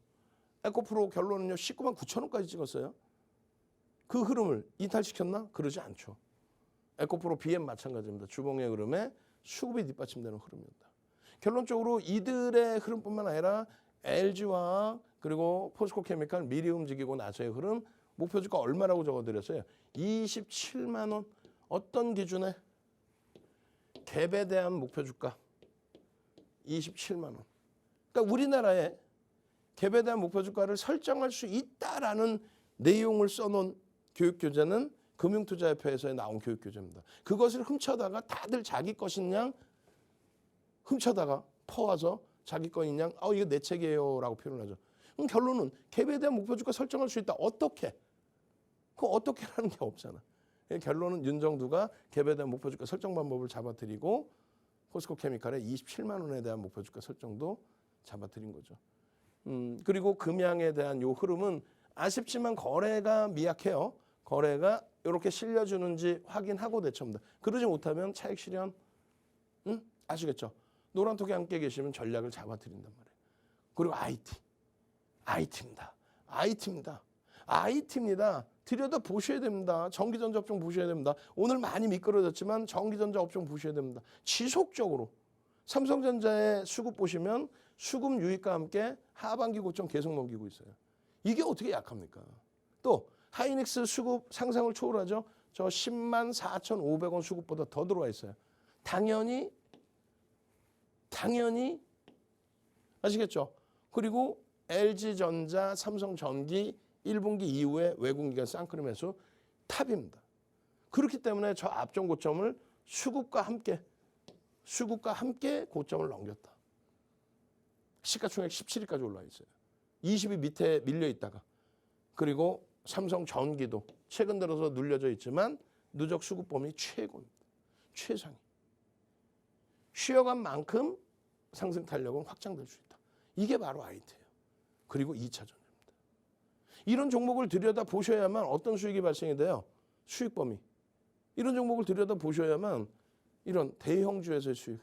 에코프로 결론은요. 19만 9천 원까지 찍었어요. 그 흐름을 이탈시켰나? 그러지 않죠. 에코프로 BM 마찬가지입니다. 주봉의 흐름에 수급이 뒷받침되는 흐름입니다. 결론적으로 이들의 흐름뿐만 아니라 LG화학 그리고 포스코 케미칼 미리 움직이고 나서의 흐름 목표주가 얼마라고 적어드렸어요? 27만 원. 어떤 기준에? 갭에 대한 목표주가 27만 원. 그러니까 우리나라에 갭에 대한 목표주가를 설정할 수 있다라는 내용을 써놓은 교육교재는 금융투자협회에서 나온 교육교재입니다. 그것을 훔쳐다가 다들 자기 것인 양 훔쳐다가 퍼와서 자기 거인 양 이거 내 책이에요 라고 표현을 하죠. 그럼 결론은 갭에 대한 목표주가 설정할 수 있다. 어떻게? 그 어떻게 하는 게 없잖아. 결론은 윤정두가 갭에 대한 목표주가 설정 방법을 잡아드리고 포스코 케미칼의 27만 원에 대한 목표주가 설정도 잡아드린 거죠. 그리고 금양에 대한 요 흐름은 아쉽지만 거래가 미약해요. 거래가 이렇게 실려주는지 확인하고 대처합니다. 그러지 못하면 차익 실현, 아시겠죠? 노란톡에 함께 계시면 전략을 잡아드린단 말이에요. 그리고 IT입니다. 들여다 보셔야 됩니다. 전기전자 업종 보셔야 됩니다. 오늘 많이 미끄러졌지만 전기전자 업종 보셔야 됩니다. 지속적으로 삼성전자의 수급 보시면 수급 유입과 함께 하반기 고점 계속 넘기고 있어요. 이게 어떻게 약합니까? 또 하이닉스 수급 상상을 초월하죠. 저 10만 4,500원 수급보다 더 들어와 있어요. 당연히 아시겠죠? 그리고 LG전자, 삼성전기 1분기 이후에 외국인기관 쌍끌이 매수 탑입니다. 그렇기 때문에 저 앞전 고점을 수급과 함께 고점을 넘겼다. 시가총액 17위까지 올라와 있어요. 20위 밑에 밀려 있다가 그리고 삼성전기도 최근 들어서 눌려져 있지만 누적 수급 범위 최고입니다. 최상위. 쉬어간 만큼 상승 탄력은 확장될 수 있다. 이게 바로 IT예요. 그리고 2차 전지입니다. 이런 종목을 들여다 보셔야만 어떤 수익이 발생이 돼요. 수익 범위. 이런 종목을 들여다 보셔야만 이런 대형주에서의 수익.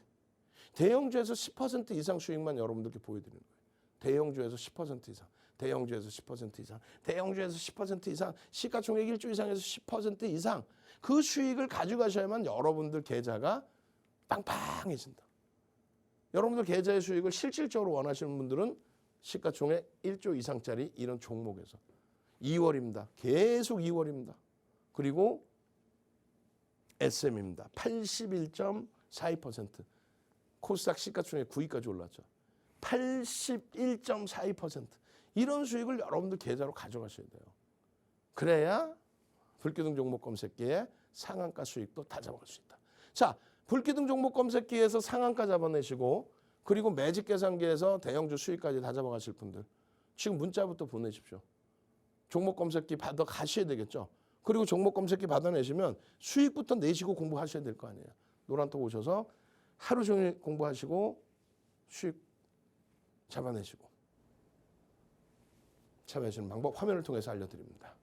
대형주에서 10% 이상 수익만 여러분들께 보여드리는 거예요. 대형주에서 10% 이상. 대형주에서 10% 이상. 대형주에서 10% 이상. 시가총액 1조 이상에서 10% 이상. 그 수익을 가져가셔야만 여러분들 계좌가 빵빵해진다. 여러분들 계좌의 수익을 실질적으로 원하시는 분들은 시가총액 1조 이상짜리 이런 종목에서 2월입니다. 계속 2월입니다. 그리고 SM입니다. 81.42%. 코스닥 시가총액 9위까지 올랐죠. 81.42%. 이런 수익을 여러분들 계좌로 가져가셔야 돼요. 그래야 불기둥 종목 검색기에 상한가 수익도 다 잡아갈 수 있다. 자, 불기둥 종목 검색기에서 상한가 잡아내시고 그리고 매직 계산기에서 대형주 수익까지 다 잡아가실 분들 지금 문자부터 보내십시오. 종목 검색기 받아 가셔야 되겠죠. 그리고 종목 검색기 받아내시면 수익부터 내시고 공부하셔야 될 거 아니에요. 노란톡 오셔서 하루 종일 공부하시고 수익 잡아내시고 참여하시는 방법 화면을 통해서 알려드립니다.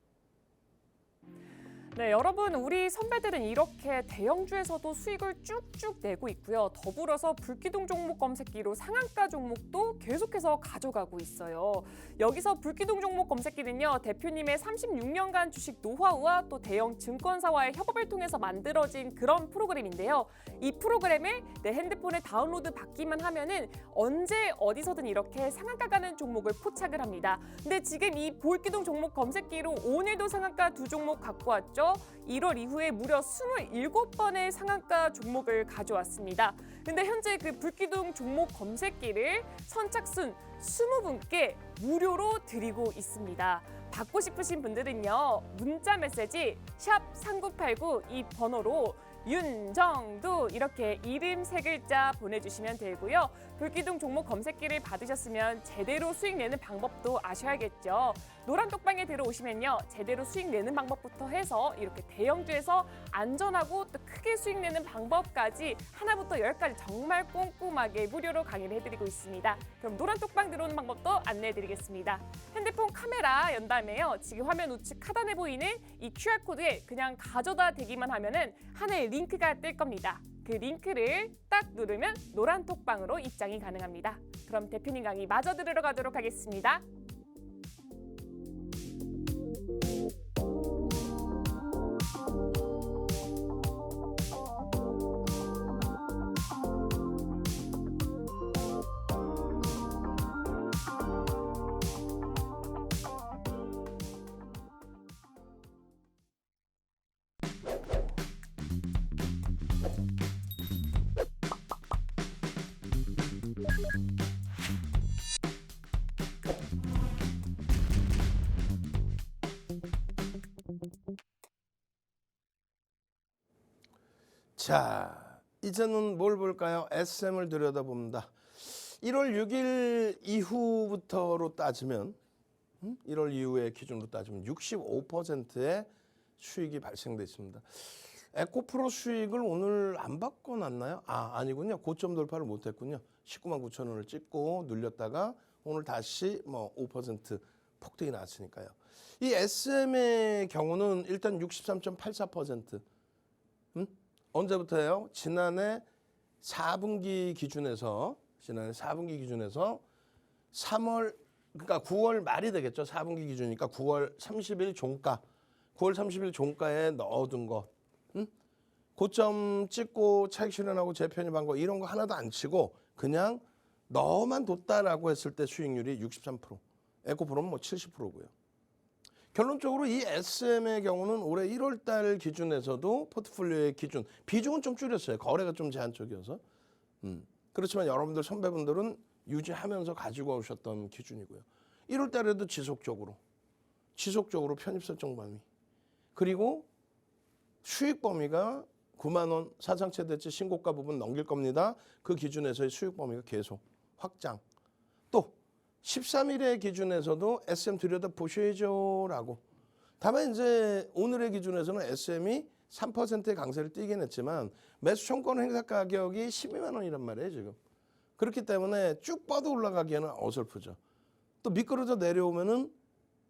네, 여러분 우리 선배들은 이렇게 대형주에서도 수익을 쭉쭉 내고 있고요. 더불어서 불기둥 종목 검색기로 상한가 종목도 계속해서 가져가고 있어요. 여기서 불기둥 종목 검색기는요. 대표님의 36년간 주식 노하우와 또 대형 증권사와의 협업을 통해서 만들어진 그런 프로그램인데요. 이 프로그램을 내 핸드폰에 다운로드 받기만 하면은 언제 어디서든 이렇게 상한가 가는 종목을 포착을 합니다. 근데 지금 이 불기둥 종목 검색기로 오늘도 상한가 2종목 갖고 왔죠. 1월 이후에 무려 27번의 상한가 종목을 가져왔습니다. 근데 현재 그 불기둥 종목 검색기를 선착순 20분께 무료로 드리고 있습니다. 받고 싶으신 분들은요. 문자 메시지 샵3989 이 번호로 윤정두 이렇게 이름 3글자 보내주시면 되고요. 불기둥 종목 검색기를 받으셨으면 제대로 수익 내는 방법도 아셔야겠죠. 노란 톡방에 들어오시면요. 제대로 수익 내는 방법부터 해서 이렇게 대형주에서 안전하고 또 크게 수익 내는 방법까지 하나부터 10까지 정말 꼼꼼하게 무료로 강의를 해드리고 있습니다. 그럼 노란 톡방 들어오는 방법도 안내해드리겠습니다. 핸드폰 카메라 연 다음에요. 지금 화면 우측 하단에 보이는 이 QR코드에 그냥 가져다 대기만 하면은 하나의 링크가 뜰 겁니다. 그 링크를 딱 누르면 노란 톡방으로 입장이 가능합니다. 그럼 대표님 강의 마저 들으러 가도록 하겠습니다. 자, 이제는 뭘 볼까요? SM을 들여다봅니다. 1월 6일 이후부터로 따지면 1월 이후의 기준으로 따지면 65%의 수익이 발생됐습니다. 에코프로 수익을 오늘 안 바꿔놨나요? 아니군요. 고점 돌파를 못했군요. 19만 9천 원을 찍고 눌렸다가 오늘 다시 5% 폭등이 났으니까요. 이 SM의 경우는 일단 63.84%. 언제부터예요? 지난해 4분기 기준에서 3월 그러니까 9월 말이 되겠죠. 4분기 기준이니까 9월 30일 종가. 9월 30일 종가에 넣어둔 것. 고점 찍고 차익 실현하고 재편입한 거 이런 거 하나도 안 치고 그냥 넣어만 뒀다라고 했을 때 수익률이 63%. 에코프로는 70%고요. 결론적으로 이 SM의 경우는 올해 1월 달 기준에서도 포트폴리오의 기준, 비중은 좀 줄였어요. 거래가 좀 제한적이어서. 그렇지만 여러분들 선배분들은 유지하면서 가지고 오셨던 기준이고요. 1월 달에도 지속적으로 편입 설정 범위. 그리고 수익 범위가 9만 원 사상 최대치 신고가 부분 넘길 겁니다. 그 기준에서의 수익 범위가 계속 확장. 또 13일의 기준에서도 SM 들여다 보셔야죠라고. 다만 이제 오늘의 기준에서는 SM이 3%의 강세를 띄긴 했지만 매수 청권 행사 가격이 12만 원이란 말이에요, 지금. 그렇기 때문에 쭉 뻗어 올라가기에는 어설프죠. 또 미끄러져 내려오면은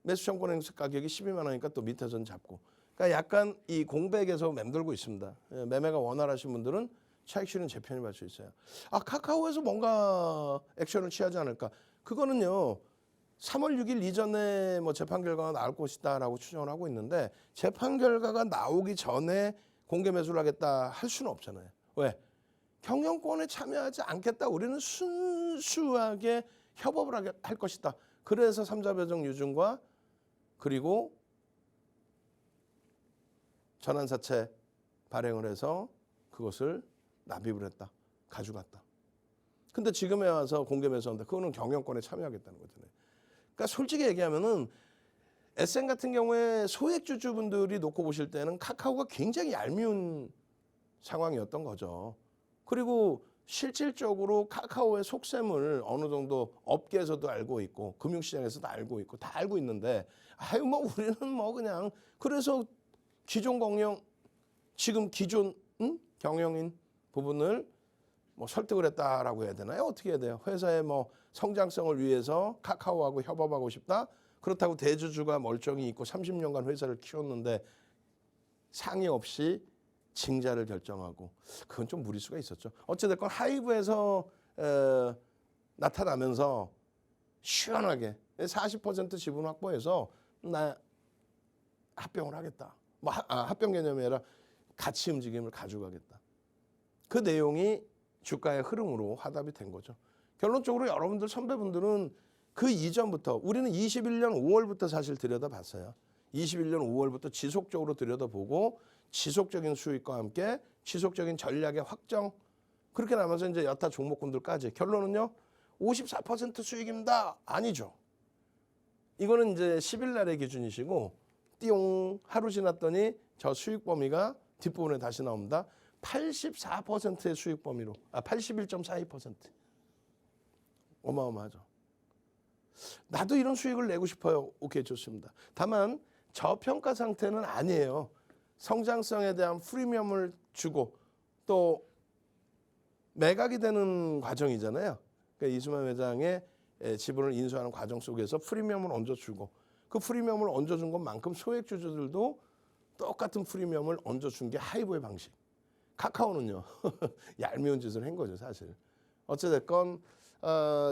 매수 청권 행사 가격이 12만 원이니까 또 밑에선 잡고. 그러니까 약간 이 공백에서 맴돌고 있습니다. 매매가 원활하신 분들은 차익 실현 재편입할 수 있어요. 카카오에서 뭔가 액션을 취하지 않을까? 그거는요. 3월 6일 이전에 뭐 재판 결과가 나올 것이다라고 추정을 하고 있는데 재판 결과가 나오기 전에 공개 매수를 하겠다 할 수는 없잖아요. 왜? 경영권에 참여하지 않겠다. 우리는 순수하게 협업을 할 것이다. 그래서 3자 배정 유증과 그리고 전환사채 발행을 해서 그것을 납입을 했다. 가져갔다. 근데 지금에 와서 공개 매수한다. 그거는 경영권에 참여하겠다는 거잖아요. 그러니까 솔직히 얘기하면은 SM 같은 경우에 소액주주분들이 놓고 보실 때는 카카오가 굉장히 얄미운 상황이었던 거죠. 그리고 실질적으로 카카오의 속셈을 어느 정도 업계에서도 알고 있고 금융시장에서도 알고 있고 다 알고 있는데 우리는 그냥 그래서 기존 경영인 부분을 설득을 했다라고 해야 되나요? 어떻게 해야 돼요? 회사의 성장성을 위해서 카카오하고 협업하고 싶다. 그렇다고 대주주가 멀쩡히 있고 30년간 회사를 키웠는데 상의 없이 징자를 결정하고 그건 좀 무리수가 있었죠. 어찌됐건 하이브에서 나타나면서 시원하게 40% 지분 확보해서 나 합병을 하겠다. 합병 개념이 아니라 가치 움직임을 가져가겠다. 그 내용이 주가의 흐름으로 화답이 된 거죠. 결론적으로 여러분들 선배분들은 그 이전부터 우리는 21년 5월부터 사실 들여다봤어요. 21년 5월부터 지속적으로 들여다보고 지속적인 수익과 함께 지속적인 전략의 확정 그렇게 나면서 이제 여타 종목군들까지 결론은요. 54% 수익입니다. 아니죠. 이거는 이제 10일 날의 기준이시고 띠용 하루 지났더니 저 수익 범위가 뒷부분에 다시 나옵니다. 84%의 수익 범위로 81.42% 어마어마하죠. 나도 이런 수익을 내고 싶어요. 오케이 좋습니다. 다만 저평가 상태는 아니에요. 성장성에 대한 프리미엄을 주고 또 매각이 되는 과정이잖아요. 그러니까 이수만 회장의 지분을 인수하는 과정 속에서 프리미엄을 얹어주고 그 프리미엄을 얹어준 것만큼 소액주주들도 똑같은 프리미엄을 얹어준 게 하이브의 방식. 카카오는요. 얄미운 짓을 한 거죠 사실. 어찌됐건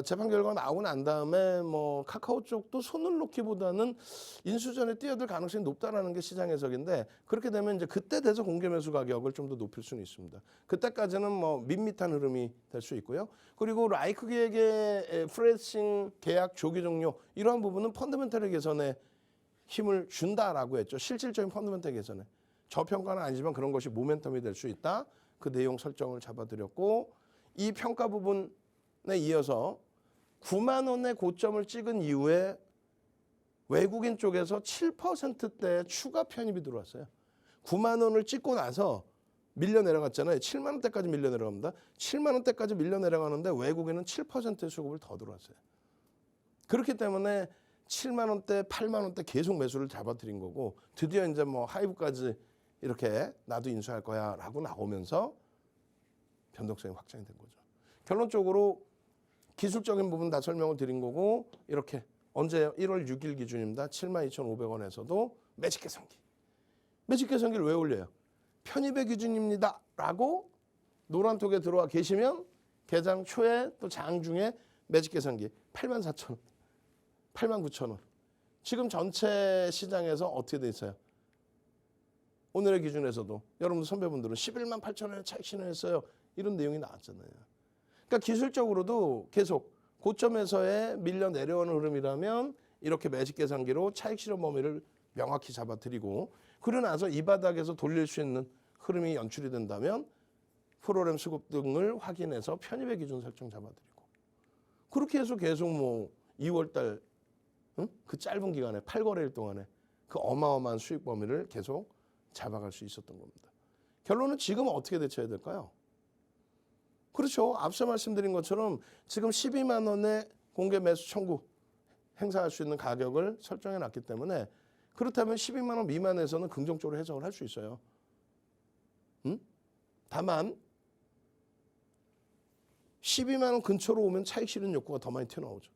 재판 결과가 나오고 난 다음에 카카오 쪽도 손을 놓기보다는 인수전에 뛰어들 가능성이 높다라는 게 시장 해석인데 그렇게 되면 이제 그때 돼서 공개 매수 가격을 좀 더 높일 수는 있습니다. 그때까지는 밋밋한 흐름이 될 수 있고요. 그리고 라이크 기획의 프레싱 계약 조기 종료 이러한 부분은 펀더멘털의 개선에 힘을 준다라고 했죠. 실질적인 펀더멘털 개선에. 저평가는 아니지만 그런 것이 모멘텀이 될 수 있다. 그 내용 설정을 잡아드렸고 이 평가 부분에 이어서 9만 원의 고점을 찍은 이후에 외국인 쪽에서 7%대 추가 편입이 들어왔어요. 9만 원을 찍고 나서 밀려 내려갔잖아요. 7만 원대까지 밀려 내려갑니다. 7만 원대까지 밀려 내려가는데 외국인은 7%의 수급을 더 들어왔어요. 그렇기 때문에 7만 원대, 8만 원대 계속 매수를 잡아들인 거고 드디어 이제 하이브까지 이렇게 나도 인수할 거야 라고 나오면서 변동성이 확장이 된 거죠. 결론적으로 기술적인 부분 다 설명을 드린 거고 이렇게 언제 1월 6일 기준입니다. 72,500원에서도 매직 계산기. 매직 계산기를 왜 올려요? 편입의 기준입니다 라고 노란톡에 들어와 계시면 개장 초에 또 장 중에 매직 계산기 84,000원, 89,000원. 지금 전체 시장에서 어떻게 돼 있어요? 오늘의 기준에서도 여러분들 선배분들은 11만 8천원에 차익 실현했어요. 이런 내용이 나왔잖아요. 그러니까 기술적으로도 계속 고점에서의 밀려 내려오는 흐름이라면 이렇게 매직 계산기로 차익 실현 범위를 명확히 잡아드리고 그러고 나서 이 바닥에서 돌릴 수 있는 흐름이 연출이 된다면 프로그램 수급 등을 확인해서 편입의 기준 설정 잡아드리고 그렇게 해서 계속 뭐 2월달 그 짧은 기간에 8거래일 동안에 그 어마어마한 수익 범위를 계속 잡아갈 수 있었던 겁니다. 결론은 지금 어떻게 대처해야 될까요? 그렇죠. 앞서 말씀드린 것처럼 지금 12만 원의 공개 매수 청구 행사할 수 있는 가격을 설정해 놨기 때문에 그렇다면 12만 원 미만에서는 긍정적으로 해석을 할 수 있어요. 다만 12만 원 근처로 오면 차익 실현 욕구가 더 많이 튀어나오죠.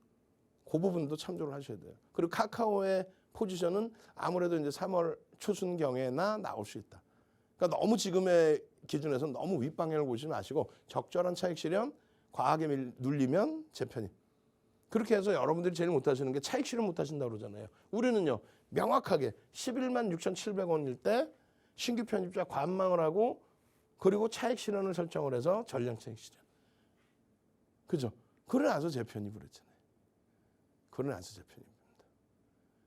그 부분도 참조를 하셔야 돼요. 그리고 카카오의 포지션은 아무래도 이제 3월 초순경에나 나올 수 있다. 그러니까 너무 지금의 기준에서 너무 윗방향을 보시지 마시고 적절한 차익 실현, 과하게 눌리면 재편입. 그렇게 해서 여러분들이 제일 못하시는 게 차익 실현 못하신다고 그러잖아요. 우리는요. 명확하게 11만 6,700원일 때 신규 편입자 관망을 하고 그리고 차익 실현을 설정을 해서 전량 차익 실현. 그죠? 그러고 나서 재편입을 했잖아요. 그러고 나서 재편입입니다.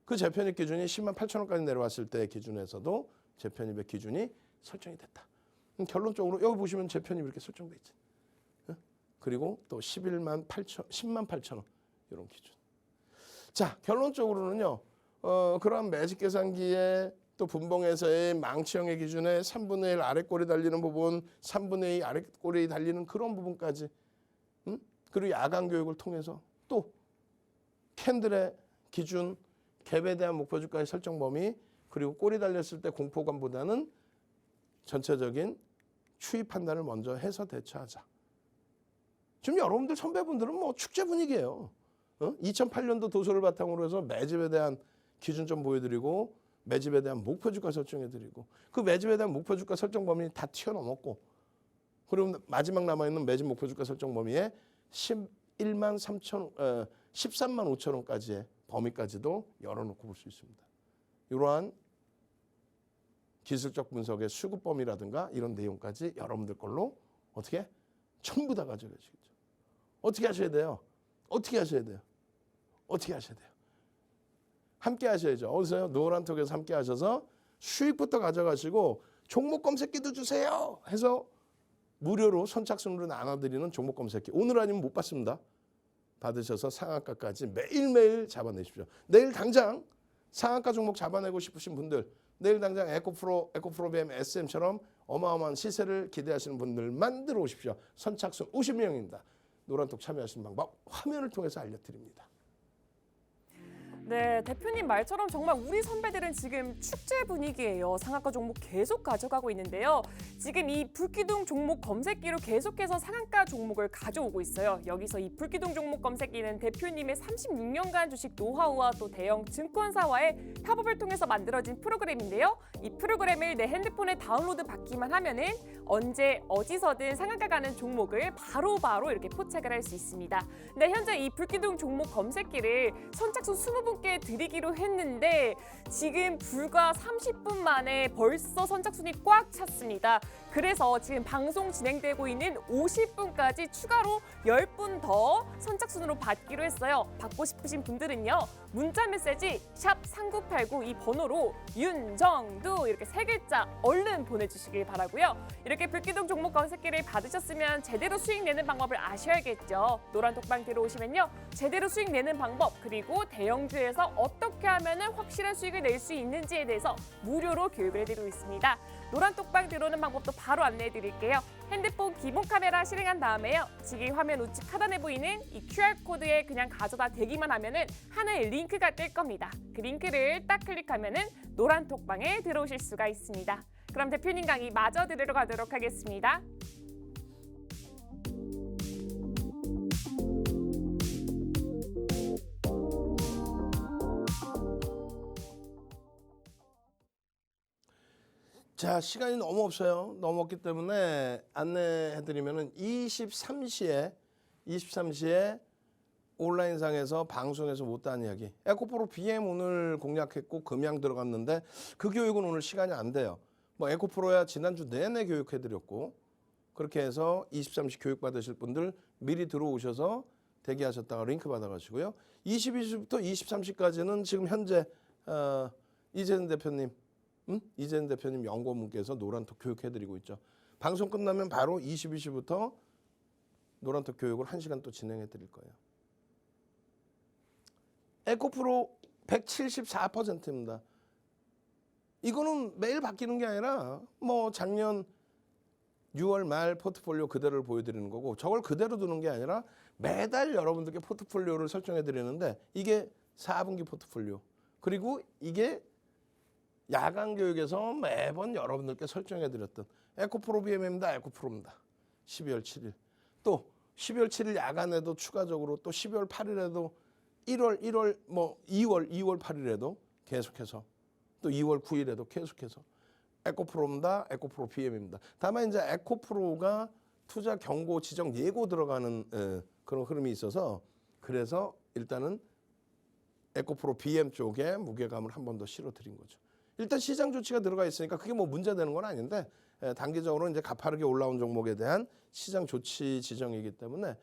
그 재편입 기준이 10만 8천원까지 내려왔을 때 기준에서도 재편입의 기준이 설정이 됐다. 결론적으로 여기 보시면 재편입 이렇게 설정돼 있죠. 그리고 또 10만 8천원 이런 기준. 자, 결론적으로는요. 그러한 매직 계산기에 또 분봉에서의 망치형의 기준에 3분의 1 아랫골이 달리는 부분, 3분의 2 아랫골이 달리는 그런 부분까지 그리고 야간 교육을 통해서 또 캔들의 기준, 갭에 대한 목표 주가의 설정 범위 그리고 꼬리 달렸을 때 공포감보다는 전체적인 추이 판단을 먼저 해서 대처하자. 지금 여러분들 선배분들은 뭐 축제 분위기예요. 2008년도 도서를 바탕으로 해서 매집에 대한 기준 좀 보여드리고 매집에 대한 목표 주가 설정해드리고 그 매집에 대한 목표 주가 설정 범위 다 튀어넘었고 그리고 마지막 남아있는 매집 목표 주가 설정 범위에 13만 5천 원까지의 범위까지도 열어놓고 볼 수 있습니다. 이러한 기술적 분석의 수급 범위라든가 이런 내용까지 여러분들 걸로 어떻게 전부 다 가져가시겠죠. 어떻게 하셔야 돼요? 어떻게 하셔야 돼요? 어떻게 하셔야 돼요? 함께 하셔야죠. 어디서요? 노란톡에서 함께 하셔서 수익부터 가져가시고 종목 검색기도 주세요 해서 무료로 선착순으로 나눠드리는 종목 검색기. 오늘 아니면 못 받습니다. 받으셔서 상한가까지 매일매일 잡아내십시오. 내일 당장 상한가 종목 잡아내고 싶으신 분들 내일 당장 에코프로비엠 SM처럼 어마어마한 시세를 기대하시는 분들만 들어오십시오. 선착순 50명입니다. 노란톡 참여하시는 방법 화면을 통해서 알려드립니다. 네, 대표님 말처럼 정말 우리 선배들은 지금 축제 분위기예요. 상한가 종목 계속 가져가고 있는데요. 지금 이 불기둥 종목 검색기로 계속해서 상한가 종목을 가져오고 있어요. 여기서 이 불기둥 종목 검색기는 대표님의 36년간 주식 노하우와 또 대형 증권사와의 협업을 통해서 만들어진 프로그램인데요. 이 프로그램을 내 핸드폰에 다운로드 받기만 하면은 언제 어디서든 상한가 가는 종목을 바로바로 이렇게 포착을 할 수 있습니다. 근데 현재 이 불기둥 종목 검색기를 선착순 20분께 드리기로 했는데 지금 불과 30분 만에 벌써 선착순이 꽉 찼습니다. 그래서 지금 방송 진행되고 있는 50분까지 추가로 10분 더 선착순으로 받기로 했어요. 받고 싶으신 분들은요. 문자 메시지 샵3989 이 번호로 윤정두 이렇게 3글자 얼른 보내주시길 바라고요. 이렇게 불기둥 종목 검색기를 받으셨으면 제대로 수익 내는 방법을 아셔야겠죠. 노란톡방 들어오시면요. 제대로 수익 내는 방법 그리고 대형주에서 어떻게 하면 확실한 수익을 낼 수 있는지에 대해서 무료로 교육을 해드리고 있습니다. 노란톡방 들어오는 방법도 바로 안내해드릴게요. 핸드폰 기본 카메라 실행한 다음에요. 지금 화면 우측 하단에 보이는 이 QR코드에 그냥 가져다 대기만 하면은 하나의 링크가 뜰 겁니다. 그 링크를 딱 클릭하면은 노란톡방에 들어오실 수가 있습니다. 그럼 대표님 강의 마저 들으러 가도록 하겠습니다. 자, 시간이 너무 없어요. 너무 없기 때문에 안내해드리면은 23시에 온라인상에서 방송에서 못다한 이야기. 에코프로 BM 오늘 공략했고 금양 들어갔는데 그 교육은 오늘 시간이 안 돼요. 뭐 에코프로야 지난주 내내 교육해드렸고 그렇게 해서 23시 교육 받으실 분들 미리 들어오셔서 대기하셨다가 링크 받아가시고요. 22시부터 23시까지는 지금 현재 이재는 대표님, 이재는 대표님 연구원분께서 노란톡 교육해드리고 있죠. 방송 끝나면 바로 22시부터 노란톡 교육을 1시간 또 진행해드릴 거예요. 에코프로 174%입니다. 이거는 매일 바뀌는 게 아니라 뭐 작년 6월 말 포트폴리오 그대로를 보여드리는 거고, 저걸 그대로 두는 게 아니라 매달 여러분들께 포트폴리오를 설정해 드리는데, 이게 4분기 포트폴리오, 그리고 이게 야간 교육에서 매번 여러분들께 설정해 드렸던 에코프로 BM입니다. 에코프로입니다. 12월 7일. 또 12월 7일 야간에도 추가적으로 또 12월 8일에도 1월 뭐 2월 8일에도 계속해서 또 2월 9일에도 계속해서 에코프로입니다. 에코프로 BM입니다. 다만 이제 에코프로가 투자 경고 지정 예고 들어가는 그런 흐름이 있어서, 그래서 일단은 에코프로 BM 쪽에 무게감을 한 번 더 실어 드린 거죠. 일단 시장 조치가 들어가 있으니까 그게 뭐 문제되는 건 아닌데, 단기적으로 이제 가파르게 올라온 종목에 대한 시장 조치 지정이기 때문에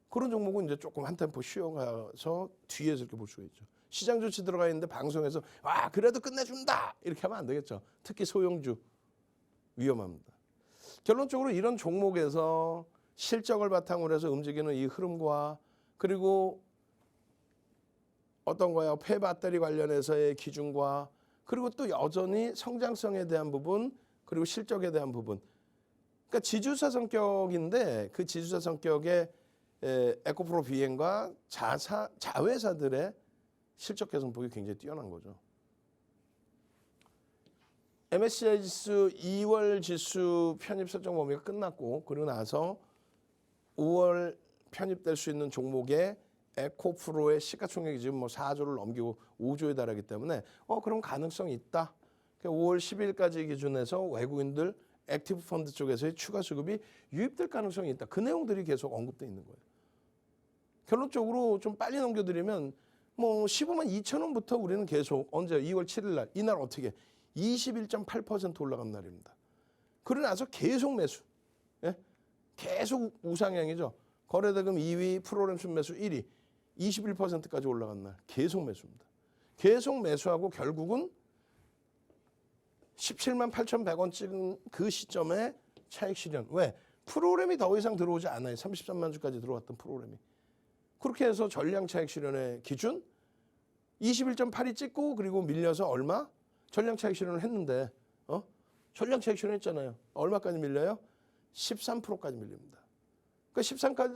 그런 종목은 이제 조금 한 템포 쉬어가서 뒤에서 이렇게 볼 수가 있죠. 시장 조치 들어가 있는데 방송에서 와 그래도 끝내준다 이렇게 하면 안 되겠죠. 특히 소형주 위험합니다. 결론적으로 이런 종목에서 실적을 바탕으로 해서 움직이는 이 흐름과, 그리고 어떤 거야 폐배터리 관련해서의 기준과, 그리고 또 여전히 성장성에 대한 부분, 그리고 실적에 대한 부분, 그러니까 지주사 성격인데 그 지주사 성격의 에코프로 BM과 자회사들의 실적 개선폭이 굉장히 뛰어난 거죠. MSCI 지수 2월 지수 편입 설정 범위가 끝났고, 그리고 나서 5월 편입될 수 있는 종목의 에코프로의 시가총액이 지금 뭐 4조를 넘기고 5조에 달하기 때문에 그럼 가능성이 있다. 5월 10일까지 기준에서 외국인들 액티브 펀드 쪽에서의 추가 수급이 유입될 가능성이 있다. 그 내용들이 계속 언급되어 있는 거예요. 결론적으로 좀 빨리 넘겨드리면 뭐 15만 2천 원부터 우리는 계속 언제 2월 7일 날, 이날 어떻게 21.8% 올라간 날입니다. 그러고 나서 계속 매수, 계속 우상향이죠. 거래대금 2위, 프로그램 순매수 1위, 21%까지 올라간 날 계속 매수입니다. 계속 매수하고 결국은 17만 8,100원 찍은 그 시점에 차익 실현. 왜? 프로그램이 더 이상 들어오지 않아요. 33만 주까지 들어왔던 프로그램이. 그렇게 해서 전량 차익 실현의 기준 21.8이 찍고, 그리고 밀려서 얼마? 전량 차익 실현을 했는데 전량 차익 실현했잖아요. 얼마까지 밀려요? 13%까지 밀립니다. 그러니까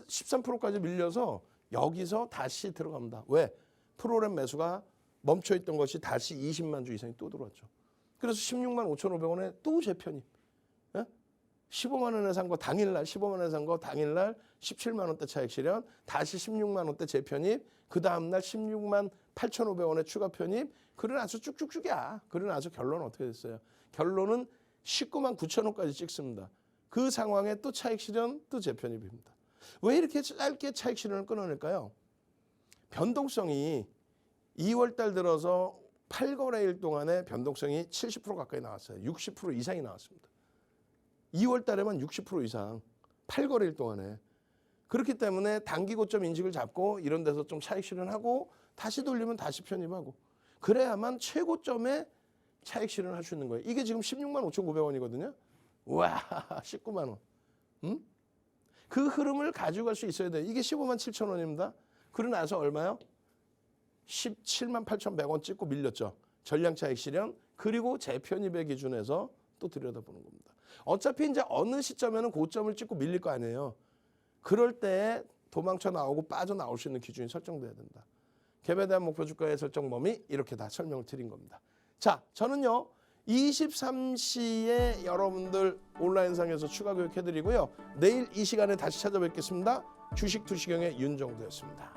13%까지 밀려서 여기서 다시 들어갑니다. 왜? 프로그램 매수가 멈춰있던 것이 다시 20만 주 이상이 또 들어왔죠. 그래서 16만 5,500원에 또 재편입. 15만 원에 산 거 당일날, 15만 원에 산 거 당일날 17만 원대 차익 실현, 다시 16만 원대 재편입, 그 다음날 16만 8,500원에 추가 편입. 그러나 아주 쭉쭉쭉이야. 그러나 아주 결론은 어떻게 됐어요? 결론은 19만 9천 원까지 찍습니다. 그 상황에 또 차익 실현, 또 재편입입니다. 왜 이렇게 짧게 차익 실현을 끊어낼까요? 변동성이 2월 달 들어서 8거래일 동안에 변동성이 70% 가까이 나왔어요. 60% 이상이 나왔습니다. 2월 달에만 60% 이상, 8거래일 동안에. 그렇기 때문에 단기 고점 인식을 잡고 이런 데서 좀 차익 실현하고 다시 돌리면 다시 편입하고, 그래야만 최고점에 차익 실현을 할 수 있는 거예요. 이게 지금 16만 5,900원이거든요. 와, 19만 원. 그 흐름을 가져갈 수 있어야 돼요. 이게 15만 7천 원입니다. 그러고 나서 얼마요? 17만 8,100원 찍고 밀렸죠. 전량 차익 실현, 그리고 재편입의 기준에서 또 들여다보는 겁니다. 어차피 이제 어느 시점에는 고점을 찍고 밀릴 거 아니에요. 그럴 때 도망쳐 나오고 빠져나올 수 있는 기준이 설정돼야 된다. 갭에 대한 목표 주가의 설정 범위 이렇게 다 설명을 드린 겁니다. 자, 저는요 23시에 여러분들 온라인상에서 추가 교육 해드리고요. 내일 이 시간에 다시 찾아뵙겠습니다. 주식 투시경의 윤정도였습니다.